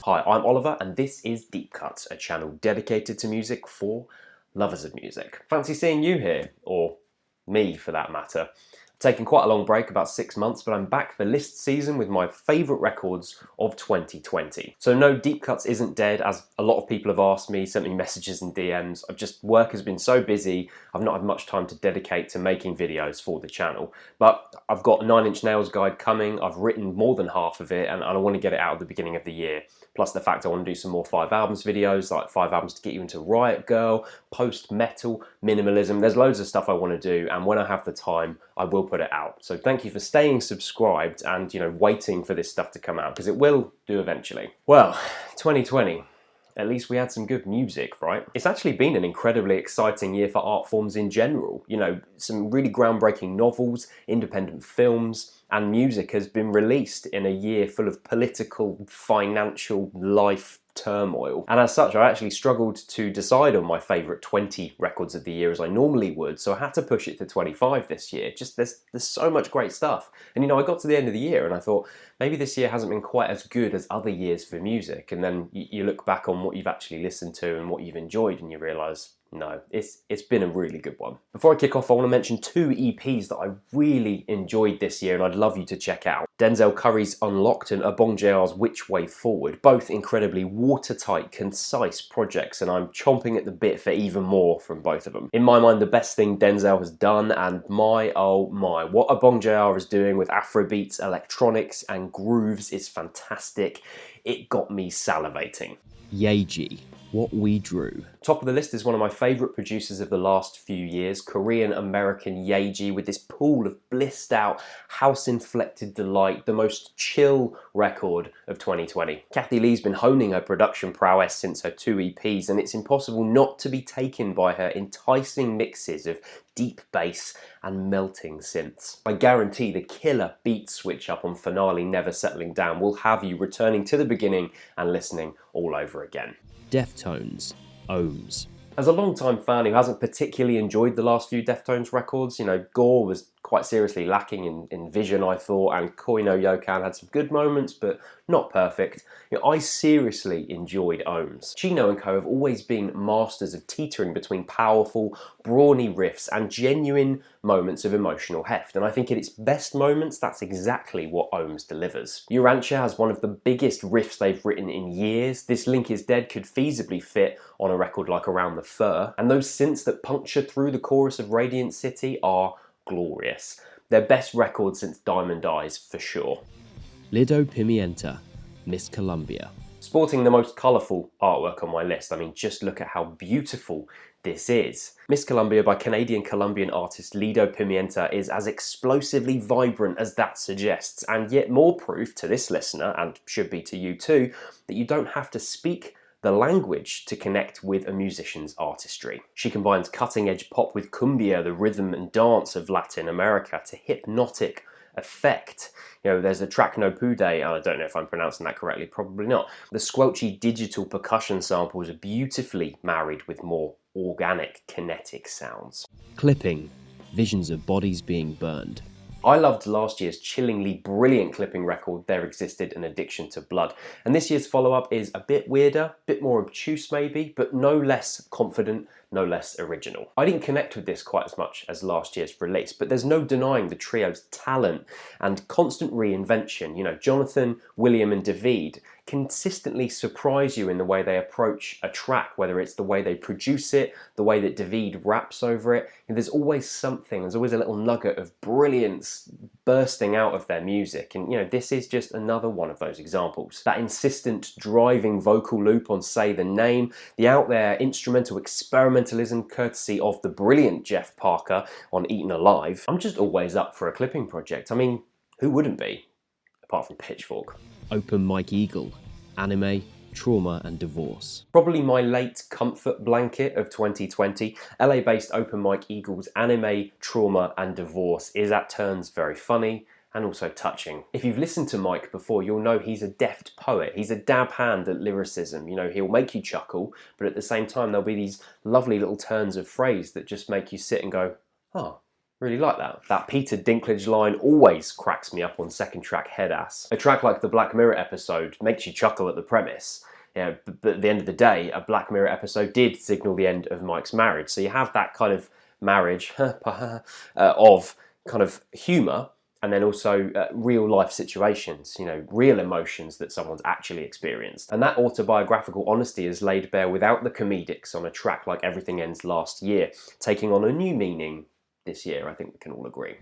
Hi, I'm Oliver and this is Deep Cuts, a channel dedicated to music for lovers of music. Fancy seeing you here, or me for that matter. I've taken quite a long break, about 6 months, but I'm back for list season with my favourite records of 2020. So no, Deep Cuts isn't dead, as a lot of people have asked me, sent me messages and DMs. Work has been so busy, I've not had much time to dedicate to making videos for the channel. But I've got a 9 Inch Nails guide coming, I've written more than half of it, and I want to get it out at the beginning of the year. Plus the fact I want to do some more 5 albums videos, like 5 albums to get you into Riot Girl, post-metal, minimalism. There's loads of stuff I want to do, and when I have the time, I will put it out. So thank you for staying subscribed and, waiting for this stuff to come out, because it will do eventually. Well, 2020. At least we had some good music, right? It's actually been an incredibly exciting year for art forms in general. Some really groundbreaking novels, independent films, and music has been released in a year full of political, financial, life turmoil. And as such, I actually struggled to decide on my favourite 20 records of the year as I normally would, so I had to push it to 25 this year. There's so much great stuff. And I got to the end of the year and I thought, maybe this year hasn't been quite as good as other years for music. And then you look back on what you've actually listened to and what you've enjoyed and you realise, no, it's been a really good one. Before I kick off, I want to mention 2 EPs that I really enjoyed this year and I'd love you to check out. Denzel Curry's Unlocked and Abong JR's Which Way Forward, both incredibly watertight, concise projects, and I'm chomping at the bit for even more from both of them. In my mind, the best thing Denzel has done, and my oh my, what Abong JR is doing with Afrobeats, electronics and grooves is fantastic. It got me salivating. Yeji, What We Drew. Top of the list is one of my favourite producers of the last few years, Korean-American Yeji, with this pool of blissed out, house-inflected delight, the most chill record of 2020. Kathy Lee's been honing her production prowess since her 2 EPs, and it's impossible not to be taken by her enticing mixes of deep bass and melting synths. I guarantee the killer beat switch up on Finale Never Settling Down will have you returning to the beginning and listening all over again. Deftones, Ohms. As a long-time fan who hasn't particularly enjoyed the last few Deftones records, Gore was quite seriously lacking in vision, I thought, and Koi no Yokan had some good moments, but not perfect. I seriously enjoyed Ohms. Chino and Co have always been masters of teetering between powerful, brawny riffs and genuine moments of emotional heft, and I think at its best moments, that's exactly what Ohms delivers. Urantia has one of the biggest riffs they've written in years. This Link Is Dead could feasibly fit on a record like Around the Fur, and those synths that puncture through the chorus of Radiant City are glorious. Their best record since Diamond Eyes, for sure. Lido Pimienta, Miss Colombia. Sporting the most colourful artwork on my list. I mean, just look at how beautiful this is. Miss Colombia by Canadian-Colombian artist Lido Pimienta is as explosively vibrant as that suggests, and yet more proof to this listener, and should be to you too, that you don't have to speak the language to connect with a musician's artistry. She combines cutting-edge pop with cumbia, the rhythm and dance of Latin America, to hypnotic effect. There's the track No Pude, and I don't know if I'm pronouncing that correctly, probably not. The squelchy digital percussion samples are beautifully married with more organic, kinetic sounds. Clipping, Visions of Bodies Being Burned. I loved last year's chillingly brilliant clipping record, There Existed an Addiction to Blood, and this year's follow-up is a bit weirder, a bit more obtuse maybe, but no less confident, no less original. I didn't connect with this quite as much as last year's release, but there's no denying the trio's talent and constant reinvention. Jonathan, William and David consistently surprise you in the way they approach a track, whether it's the way they produce it, the way that David raps over it. There's always something, there's always a little nugget of brilliance bursting out of their music, and this is just another one of those examples. That insistent driving vocal loop on Say the Name, the out there instrumental experimentalism courtesy of the brilliant Jeff Parker on Eaten Alive. I'm just always up for a clipping project. I mean, who wouldn't be, apart from Pitchfork? Open Mike Eagle, Anime, Trauma and Divorce. Probably my late comfort blanket of 2020, LA-based Open Mike Eagle's Anime, Trauma and Divorce is at turns very funny and also touching. If you've listened to Mike before, you'll know he's a deft poet. He's a dab hand at lyricism. He'll make you chuckle, but at the same time, there'll be these lovely little turns of phrase that just make you sit and go, oh, Really like that. That Peter Dinklage line always cracks me up on second track Head Ass. A track like the Black Mirror episode makes you chuckle at the premise. But at the end of the day, a Black Mirror episode did signal the end of Mike's marriage. So you have that kind of marriage of kind of humour, and then also real life situations, real emotions that someone's actually experienced. And that autobiographical honesty is laid bare without the comedics on a track like Everything Ends last year, taking on a new meaning this year, I think we can all agree.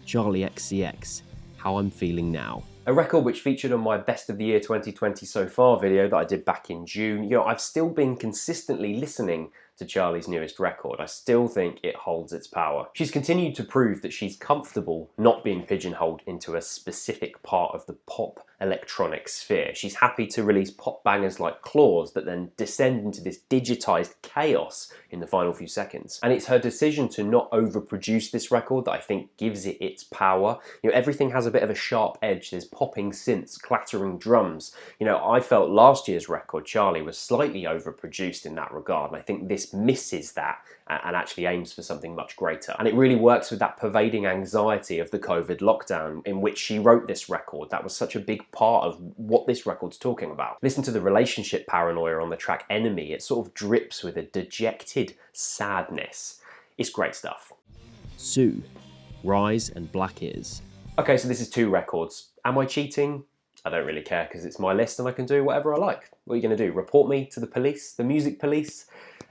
Charlie XCX, How I'm Feeling Now. A record which featured on my Best of the Year 2020 so far video that I did back in June. I've still been consistently listening to Charlie's newest record. I still think it holds its power. She's continued to prove that she's comfortable not being pigeonholed into a specific part of the pop electronic sphere. She's happy to release pop bangers like Claws that then descend into this digitized chaos in the final few seconds. And it's her decision to not overproduce this record that I think gives it its power. Everything has a bit of a sharp edge. There's popping synths, clattering drums. I felt last year's record, Charlie, was slightly overproduced in that regard, and I think this misses that and actually aims for something much greater. And it really works with that pervading anxiety of the COVID lockdown in which she wrote this record. That was such a big part of what this record's talking about. Listen to the relationship paranoia on the track Enemy. It sort of drips with a dejected sadness. It's great stuff. Sue, Rise and Black Ears. Okay, so this is 2 records. Am I cheating? I don't really care because it's my list and I can do whatever I like. What are you going to do? Report me to the police? The music police?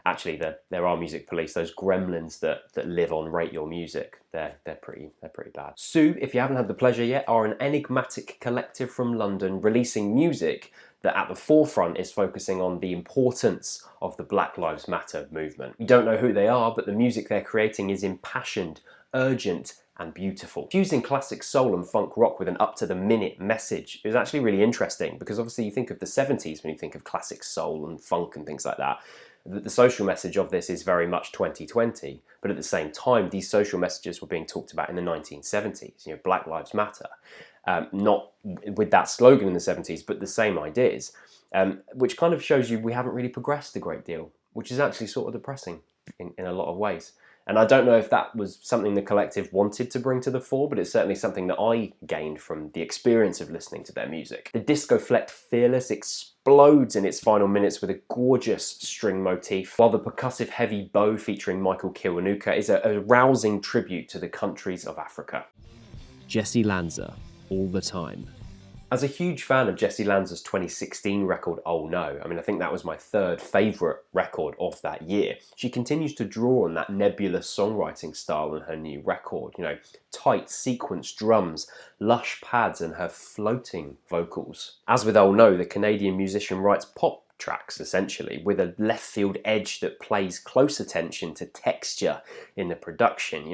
Actually, there are music police, those gremlins that live on Rate Your Music. They're pretty bad. Sue, if you haven't had the pleasure yet, are an enigmatic collective from London releasing music that at the forefront is focusing on the importance of the Black Lives Matter movement. You don't know who they are, but the music they're creating is impassioned, urgent, and beautiful. Fusing classic soul and funk rock with an up-to-the-minute message is actually really interesting because obviously you think of the 70s when you think of classic soul and funk and things like that. The social message of this is very much 2020, but at the same time, these social messages were being talked about in the 1970s, Black Lives Matter. Not with that slogan in the 70s, but the same ideas, which kind of shows you we haven't really progressed a great deal, which is actually sort of depressing in a lot of ways. And I don't know if that was something the collective wanted to bring to the fore, but it's certainly something that I gained from the experience of listening to their music. The disco-flecked Fearless explodes in its final minutes with a gorgeous string motif, while the percussive heavy bow featuring Michael Kiwanuka is a rousing tribute to the countries of Africa. Jessie Lanza, All the Time. As a huge fan of Jessie Lanza's 2016 record, Oh No, I think that was my 3rd favourite record of that year. She continues to draw on that nebulous songwriting style in her new record, tight sequenced drums, lush pads and her floating vocals. As with Oh No, the Canadian musician writes pop tracks essentially with a left field edge that plays close attention to texture in the production.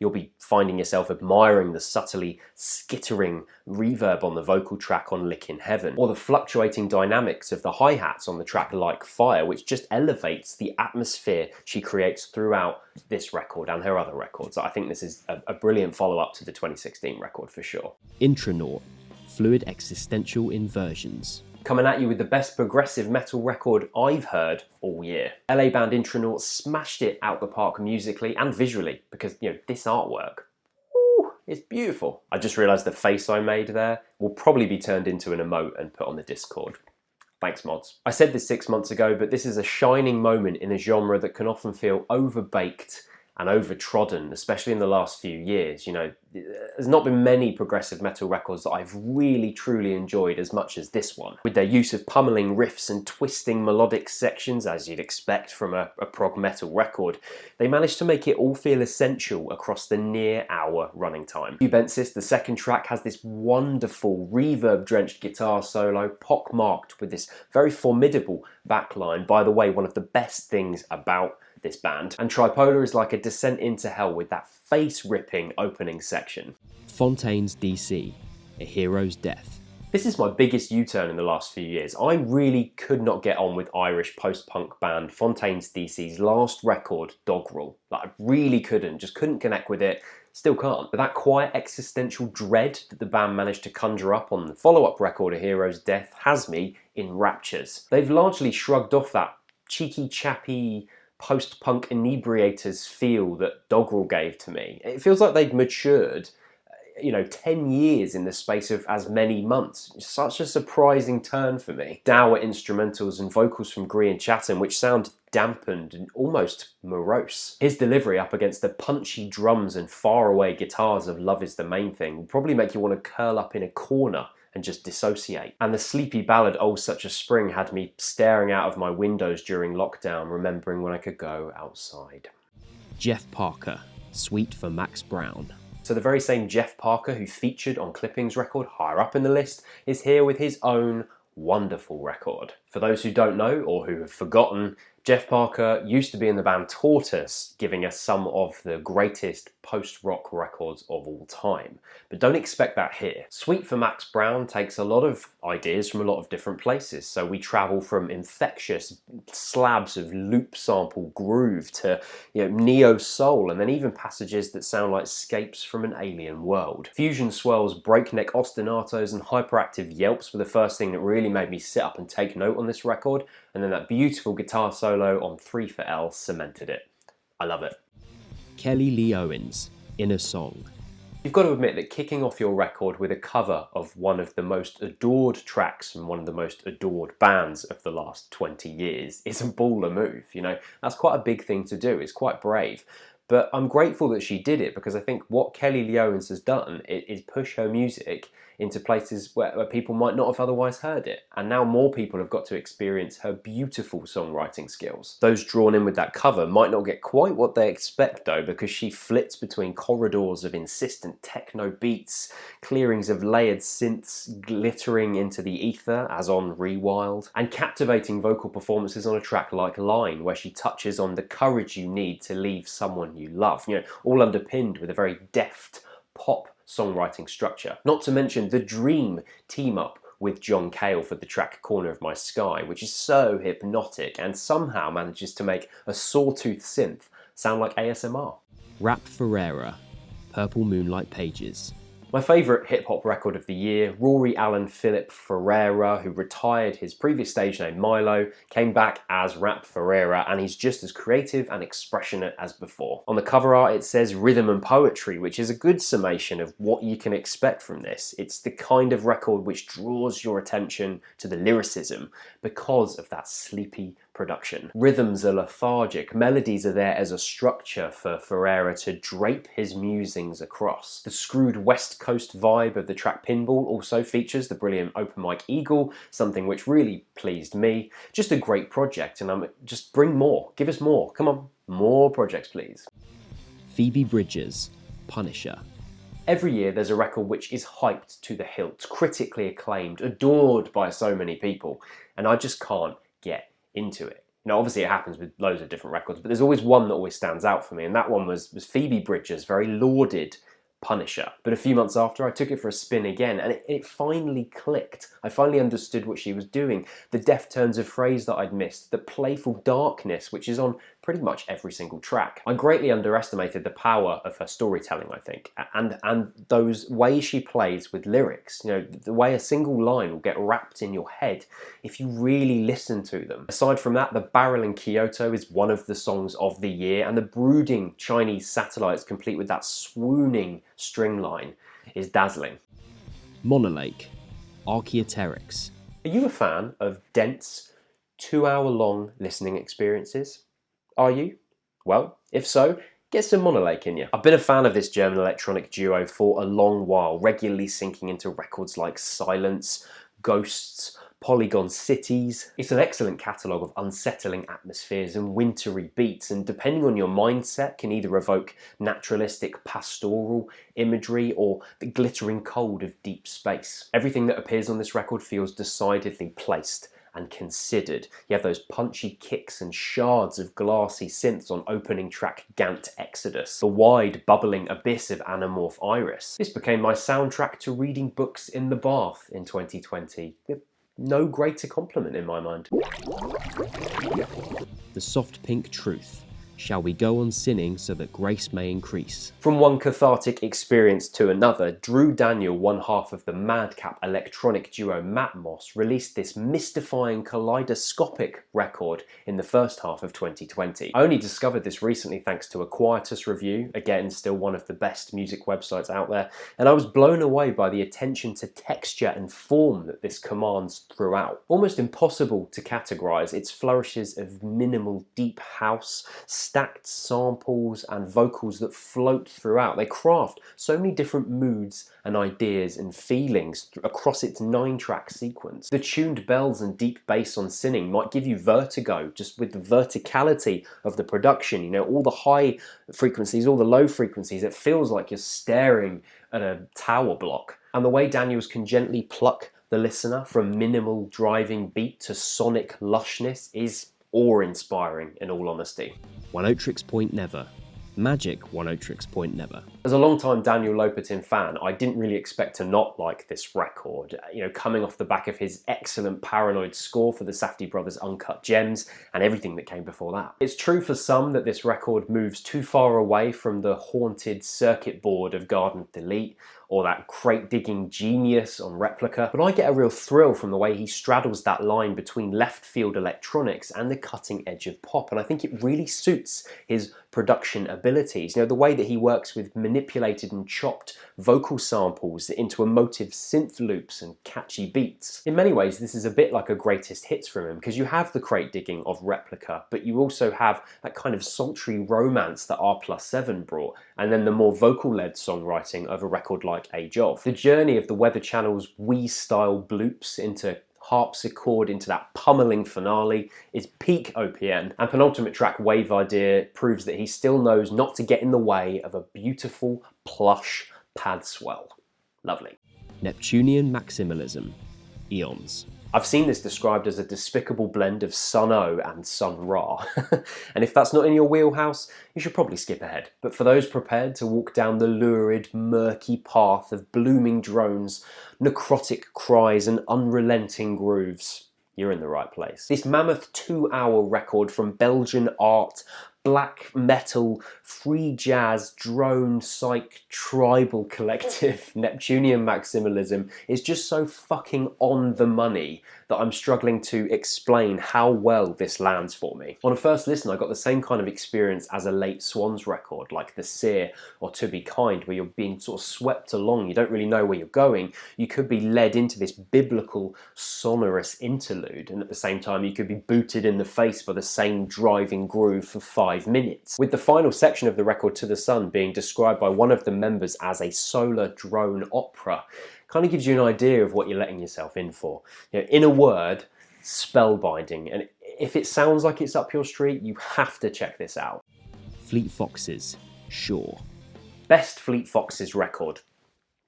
You'll be finding yourself admiring the subtly skittering reverb on the vocal track on Lick in Heaven, or the fluctuating dynamics of the hi-hats on the track Like Fire, which just elevates the atmosphere she creates throughout this record and her other records. I think this is a brilliant follow-up to the 2016 record for sure. Intronaut, Fluid Existential Inversions. Coming at you with the best progressive metal record I've heard all year. LA band Intronaut smashed it out the park musically and visually because, this artwork, it's beautiful. I just realised the face I made there will probably be turned into an emote and put on the Discord. Thanks, mods. I said this 6 months ago, but this is a shining moment in a genre that can often feel overbaked and overtrodden, especially in the last few years. There's not been many progressive metal records that I've really truly enjoyed as much as this one. With their use of pummeling riffs and twisting melodic sections, as you'd expect from a prog metal record, they managed to make it all feel essential across the near-hour running time. Cubensis, the second track, has this wonderful reverb-drenched guitar solo, pockmarked with this very formidable backline. By the way, one of the best things about this band. And Tripolar is like a descent into hell with that face-ripping opening section. Fontans DC, A Hero's Death. This is my biggest U-turn in the last few years. I really could not get on with Irish post-punk band Fontans DC's last record, Dogrel. I really couldn't, just couldn't connect with it, still can't. But that quiet existential dread that the band managed to conjure up on the follow-up record, A Hero's Death, has me in raptures. They've largely shrugged off that cheeky, chappy, post-punk inebriators feel that Doggerel gave to me. It feels like they've matured, 10 years in the space of as many months. Such a surprising turn for me. Dour instrumentals and vocals from Gree and Chatham, which sound dampened and almost morose. His delivery up against the punchy drums and faraway guitars of Love Is the Main Thing will probably make you want to curl up in a corner and just dissociate. And the sleepy ballad Oh Such a Spring had me staring out of my windows during lockdown, remembering when I could go outside. Jeff Parker, Sweet for Max Brown. So the very same Jeff Parker who featured on Clipping's record higher up in the list is here with his own wonderful record. For those who don't know or who have forgotten, Jeff Parker used to be in the band Tortoise, giving us some of the greatest post-rock records of all time. But don't expect that here. Sweet for Max Brown takes a lot of ideas from a lot of different places. So we travel from infectious slabs of loop sample groove to neo-soul, and then even passages that sound like scapes from an alien world. Fusion swells, breakneck ostinatos, and hyperactive yelps were the first thing that really made me sit up and take note on this record, and then that beautiful guitar solo on 3 for L cemented it. I love it. Kelly Lee Owens, Inner Song. You've got to admit that kicking off your record with a cover of one of the most adored tracks from one of the most adored bands of the last 20 years is a baller move. That's quite a big thing to do. It's quite brave. But I'm grateful that she did it, because I think what Kelly Lee Owens has done is push her music into places where people might not have otherwise heard it. And now more people have got to experience her beautiful songwriting skills. Those drawn in with that cover might not get quite what they expect though, because she flits between corridors of insistent techno beats, clearings of layered synths glittering into the ether as on Rewild, and captivating vocal performances on a track like Line, where she touches on the courage you need to leave someone you love, all underpinned with a very deft pop songwriting structure. Not to mention the dream team up with John Cale for the track Corner of My Sky, which is so hypnotic and somehow manages to make a sawtooth synth sound like ASMR. Rap Ferreira, Purple Moonlight Pages. My favourite hip-hop record of the year, Rory Allen Philip Ferreira, who retired his previous stage name Milo, came back as Rap Ferreira, and he's just as creative and expressionate as before. On the cover art it says Rhythm and Poetry, which is a good summation of what you can expect from this. It's the kind of record which draws your attention to the lyricism because of that sleepy production. Rhythms are lethargic, melodies are there as a structure for Ferreira to drape his musings across. The screwed West Coast vibe of the track Pinball also features the brilliant open mic Eagle, something which really pleased me. Just a great project, and just bring more, give us more, come on, more projects please. Phoebe Bridgers, Punisher. Every year there's a record which is hyped to the hilt, critically acclaimed, adored by so many people, and I just can't get into it. Obviously it happens with loads of different records, but there's always one that always stands out for me, and that one was Phoebe Bridgers' very lauded Punisher. But a few months after, I took it for a spin again, and it finally clicked. I finally understood what she was doing, the deft turns of phrase that I'd missed, the playful darkness which is on pretty much every single track. I greatly underestimated the power of her storytelling, I think, and those ways she plays with lyrics, the way a single line will get wrapped in your head if you really listen to them. Aside from that, the Barrel in Kyoto is one of the songs of the year, and the brooding Chinese satellites complete with that swooning string line is dazzling. Monolake, Archaeopteryx. Are you a fan of dense, 2-hour-long listening experiences? Are you? Well, if so, get some Monolake in you. I've been a fan of this German electronic duo for a long while, regularly sinking into records like Silence, Ghosts, Polygon Cities. It's an excellent catalogue of unsettling atmospheres and wintry beats, and depending on your mindset can either evoke naturalistic pastoral imagery or the glittering cold of deep space. Everything that appears on this record feels decidedly placed and considered. You have those punchy kicks and shards of glassy synths on opening track Gant Exodus, the wide bubbling abyss of Anamorph Iris. This became my soundtrack to reading books in the bath in 2020. No greater compliment in my mind. The Soft Pink Truth, Shall we go on sinning so that grace may increase? From one cathartic experience to another, Drew Daniel, one half of the madcap electronic duo Matmos, released this mystifying kaleidoscopic record in the first half of 2020. I only discovered this recently thanks to a Quietus review, again still one of the best music websites out there, and I was blown away by the attention to texture and form that this commands throughout. Almost impossible to categorise its flourishes of minimal deep house, stacked samples and vocals that float throughout. They craft so many different moods and ideas and feelings across its 9-track sequence. The tuned bells and deep bass on Sinning might give you vertigo just with the verticality of the production, you know, all the high frequencies, all the low frequencies. It feels like you're staring at a tower block. And the way Daniels can gently pluck the listener from minimal driving beat to sonic lushness is awe-inspiring, in all honesty. One Otrix Point Never. Magic One Otrix Point Never. As a long-time Daniel Lopatin fan, I didn't really expect to not like this record. You know, coming off the back of his excellent Paranoid score for the Safdie Brothers' Uncut Gems and everything that came before that. It's true for some that this record moves too far away from the haunted circuit board of Garden of Delete or that crate-digging genius on Replica, but I get a real thrill from the way he straddles that line between left-field electronics and the cutting edge of pop, and I think it really suits his production abilities. You know, the way that he works with manipulated and chopped vocal samples into emotive synth loops and catchy beats. In many ways, this is a bit like a greatest hits from him, because you have the crate digging of Replica, but you also have that kind of sultry romance that R+7 brought, and then the more vocal-led songwriting of a record like Age Of. The journey of the Weather Channel's Wii-style bloops into harpsichord into that pummeling finale is peak OPN, and penultimate track Wave Idea proves that he still knows not to get in the way of a beautiful, plush pad swell. Lovely. Neptunium Maximalism. Eons. I've seen this described as a despicable blend of Sun O and Sun Ra, and if that's not in your wheelhouse, you should probably skip ahead. But for those prepared to walk down the lurid, murky path of blooming drones, necrotic cries and unrelenting grooves, you're in the right place. This mammoth 2-hour record from Belgian art, black metal, free jazz, drone, psych, tribal collective, Neptunium Maximalism is just so fucking on the money that I'm struggling to explain how well this lands for me. On a first listen, I got the same kind of experience as a late Swans record, like The Seer or To Be Kind, where you're being sort of swept along, you don't really know where you're going. You could be led into this biblical, sonorous interlude, and at the same time you could be booted in the face by the same driving groove for 5 minutes. With the final section of the record, To the Sun, being described by one of the members as a solar drone opera, kind of gives you an idea of what you're letting yourself in for. You know, in a word, spellbinding. And if it sounds like it's up your street, you have to check this out. Fleet Foxes. Sure. Best Fleet Foxes record.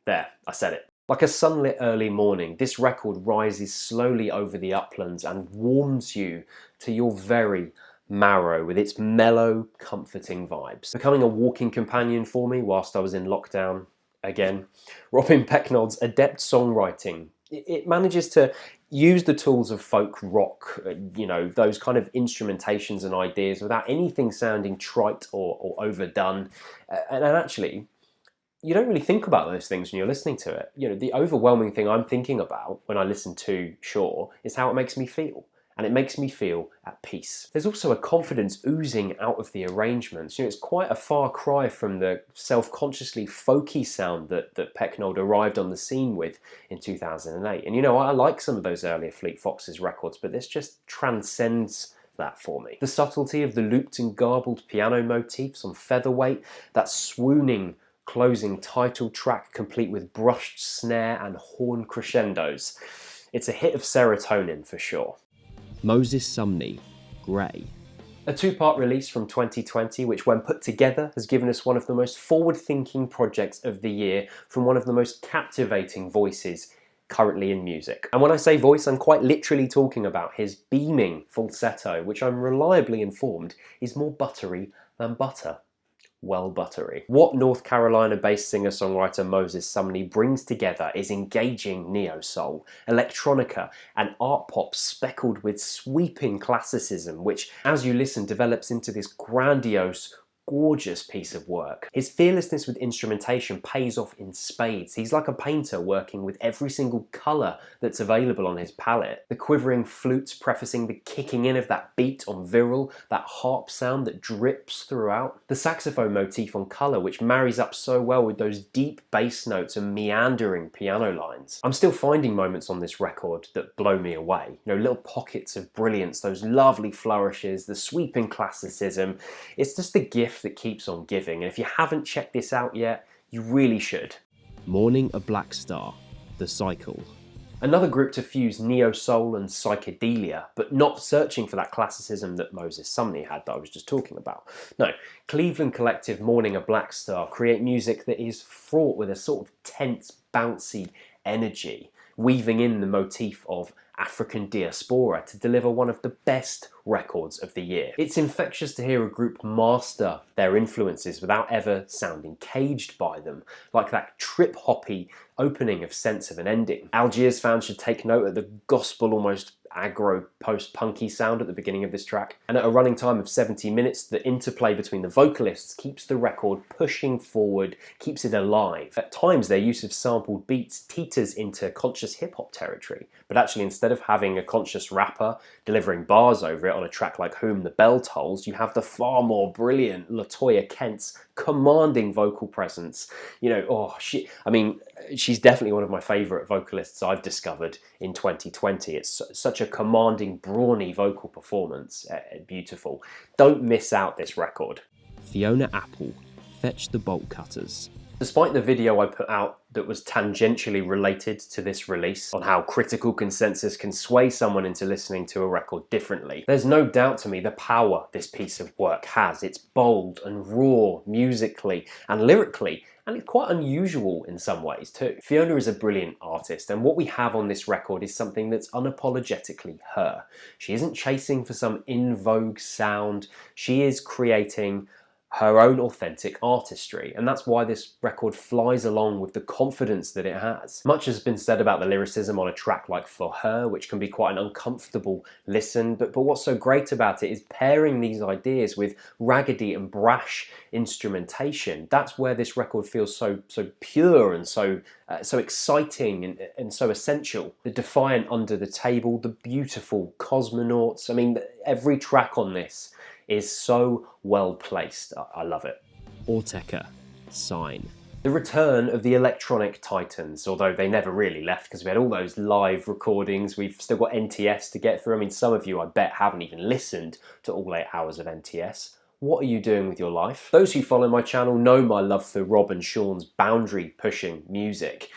There, I said it. Like a sunlit early morning, this record rises slowly over the uplands and warms you to your very marrow with its mellow, comforting vibes. Becoming a walking companion for me whilst I was in lockdown. Again, Robin Pecknold's adept songwriting. It manages to use the tools of folk rock, you know, those kind of instrumentations and ideas without anything sounding trite or overdone. And actually, you don't really think about those things when you're listening to it. You know, the overwhelming thing I'm thinking about when I listen to Sure is how it makes me feel. And it makes me feel at peace. There's also a confidence oozing out of the arrangements. You know, it's quite a far cry from the self-consciously folky sound that Pecknold arrived on the scene with in 2008. And you know, I like some of those earlier Fleet Foxes records, but this just transcends that for me. The subtlety of the looped and garbled piano motifs on Featherweight, that swooning closing title track complete with brushed snare and horn crescendos. It's a hit of serotonin for sure. Moses Sumney. Grey. A 2-part release from 2020, which when put together has given us one of the most forward-thinking projects of the year from one of the most captivating voices currently in music. And when I say voice, I'm quite literally talking about his beaming falsetto, which I'm reliably informed is more buttery than butter. well buttery. What North Carolina-based singer-songwriter Moses Sumney brings together is engaging neo-soul, electronica, and art pop speckled with sweeping classicism, which, as you listen, develops into this grandiose, gorgeous piece of work. His fearlessness with instrumentation pays off in spades. He's like a painter working with every single colour that's available on his palette. The quivering flutes prefacing the kicking in of that beat on virile, that harp sound that drips throughout. The saxophone motif on Colour, which marries up so well with those deep bass notes and meandering piano lines. I'm still finding moments on this record that blow me away. You know, little pockets of brilliance, those lovely flourishes, the sweeping classicism. It's just the gift that keeps on giving, and if you haven't checked this out yet, you really should. Mourning a Black Star, The Cycle. Another group to fuse neo-soul and psychedelia, but not searching for that classicism that Moses Sumney had that I was just talking about. No, Cleveland collective Mourning a Black Star create music that is fraught with a sort of tense, bouncy energy, weaving in the motif of African diaspora to deliver one of the best records of the year. It's infectious to hear a group master their influences without ever sounding caged by them, like that trip-hoppy opening of Sense of an Ending. Algiers fans should take note of the gospel, almost aggro post-punky sound at the beginning of this track, and at a running time of 70 minutes, the interplay between the vocalists keeps the record pushing forward, keeps it alive. At times their use of sampled beats teeters into conscious hip-hop territory, but actually instead of having a conscious rapper delivering bars over it on a track like Whom the Bell Tolls, you have the far more brilliant LaToya Kent's commanding vocal presence. You know, she's definitely one of my favourite vocalists I've discovered in 2020. It's such a commanding, brawny vocal performance. Beautiful. Don't miss out this record. Fiona Apple, Fetch the Bolt Cutters. Despite the video I put out that was tangentially related to this release on how critical consensus can sway someone into listening to a record differently, there's no doubt to me the power this piece of work has. It's bold and raw musically and lyrically, and it's quite unusual in some ways too. Fiona is a brilliant artist, and what we have on this record is something that's unapologetically her. She isn't chasing for some in vogue sound, she is creating her own authentic artistry, and that's why this record flies along with the confidence that it has. Much has been said about the lyricism on a track like For Her, which can be quite an uncomfortable listen, but what's so great about it is pairing these ideas with raggedy and brash instrumentation. That's where this record feels so pure and so exciting and so essential. The defiant Under the Table, the beautiful Cosmonauts, I mean, every track on this is so well placed. I love it. Orteka, Sign. The return of the electronic titans, although they never really left because we had all those live recordings. We've still got NTS to get through. I mean, some of you, I bet, haven't even listened to all 8 hours of NTS. What are you doing with your life? Those who follow my channel know my love for Rob and Sean's boundary-pushing music.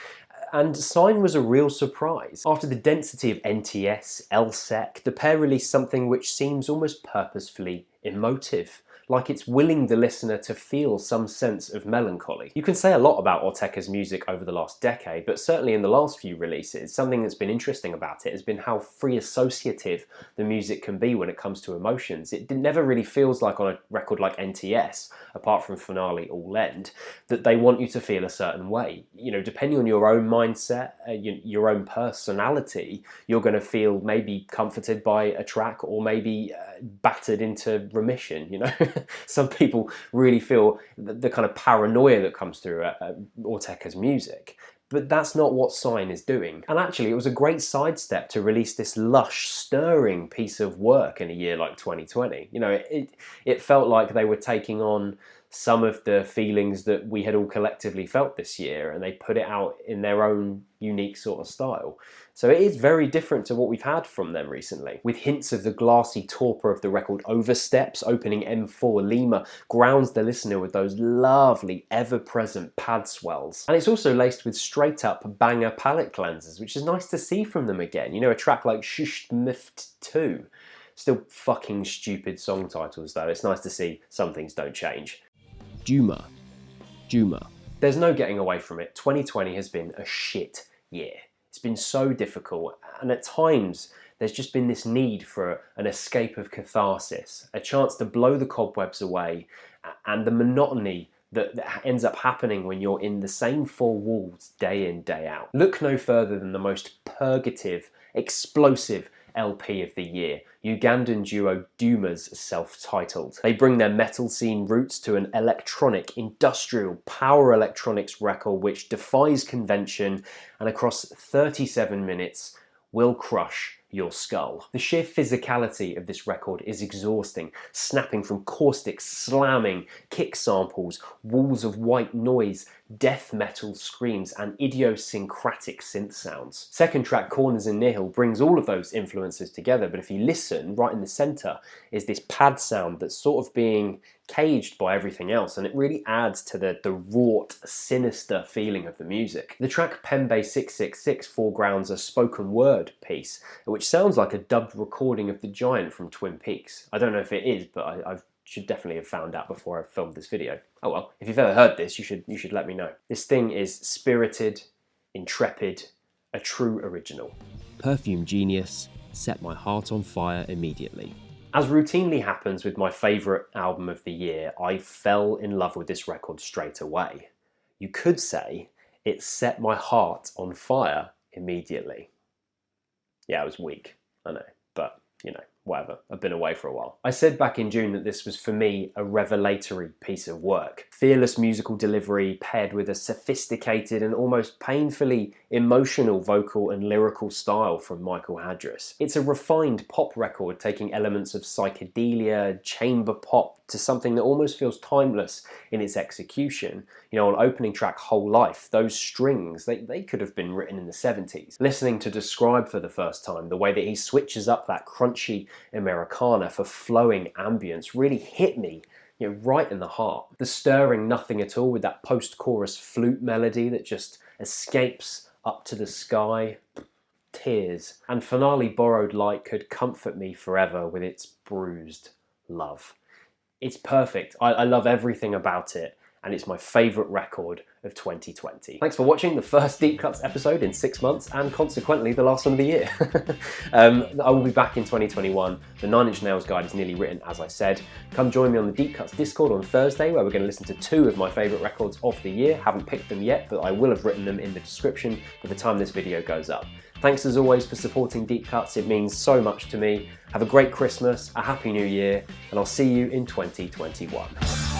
And Sign was a real surprise. After the density of NTS, LSEC, the pair released something which seems almost purposefully emotive, like it's willing the listener to feel some sense of melancholy. You can say a lot about Orteka's music over the last decade, but certainly in the last few releases, something that's been interesting about it has been how free associative the music can be when it comes to emotions. It never really feels like on a record like NTS, apart from Finale All End, that they want you to feel a certain way. You know, depending on your own mindset, your own personality, you're going to feel maybe comforted by a track or maybe battered into remission, you know? Some people really feel the kind of paranoia that comes through Orteka's music. But that's not what Sign is doing. And actually, it was a great sidestep to release this lush, stirring piece of work in a year like 2020. You know, it felt like they were taking on some of the feelings that we had all collectively felt this year, and they put it out in their own unique sort of style. So it is very different to what we've had from them recently, with hints of the glassy torpor of the record Oversteps. Opening M4 Lima grounds the listener with those lovely ever-present pad swells. And it's also laced with straight-up banger palette cleansers, which is nice to see from them again. You know, a track like Shusht Mift 2. Still fucking stupid song titles though. It's nice to see some things don't change. Duma. There's no getting away from it. 2020 has been a shit year. It's been so difficult, and at times there's just been this need for an escape of catharsis, a chance to blow the cobwebs away, and the monotony that ends up happening when you're in the same four walls day in, day out. Look no further than the most purgative, explosive LP of the year, Ugandan duo Duma's self-titled. They bring their metal scene roots to an electronic, industrial, power electronics record which defies convention and across 37 minutes will crush your skull. The sheer physicality of this record is exhausting, snapping from caustic, slamming, kick samples, walls of white noise, death metal screams, and idiosyncratic synth sounds. Second track, Corners in Nihil, brings all of those influences together, but if you listen, right in the centre is this pad sound that's sort of being caged by everything else, and it really adds to the wrought, sinister feeling of the music. The track Pembe 666 foregrounds a spoken word piece, which sounds like a dubbed recording of The Giant from Twin Peaks. I don't know if it is, but I should definitely have found out before I filmed this video. Oh well, if you've ever heard this, you should let me know. This thing is spirited, intrepid, a true original. Perfume Genius set my heart on fire immediately. As routinely happens with my favourite album of the year, I fell in love with this record straight away. You could say it set my heart on fire immediately. Yeah, it was weak, I know, but you know, whatever. I've been away for a while. I said back in June that this was for me a revelatory piece of work. Fearless musical delivery paired with a sophisticated and almost painfully emotional vocal and lyrical style from Michael Hadris. It's a refined pop record taking elements of psychedelia, chamber pop to something that almost feels timeless in its execution. You know, on opening track Whole Life, those strings, they could have been written in the 70s. Listening to Describe for the first time, the way that he switches up that crunchy Americana for flowing ambience really hit me, you know, right in the heart. The stirring nothing at all with that post-chorus flute melody that just escapes up to the sky. Tears. And finale Borrowed Light could comfort me forever with its bruised love. It's perfect. I love everything about it, and it's my favourite record of 2020. Thanks for watching the first Deep Cuts episode in 6 months, and consequently the last one of the year. I will be back in 2021. The 9 Inch Nails guide is nearly written, as I said. Come join me on the Deep Cuts Discord on Thursday, where we're going to listen to 2 of my favourite records of the year. Haven't picked them yet, but I will have written them in the description by the time this video goes up. Thanks as always for supporting Deep Cuts. It means so much to me. Have a great Christmas, a happy new year, and I'll see you in 2021.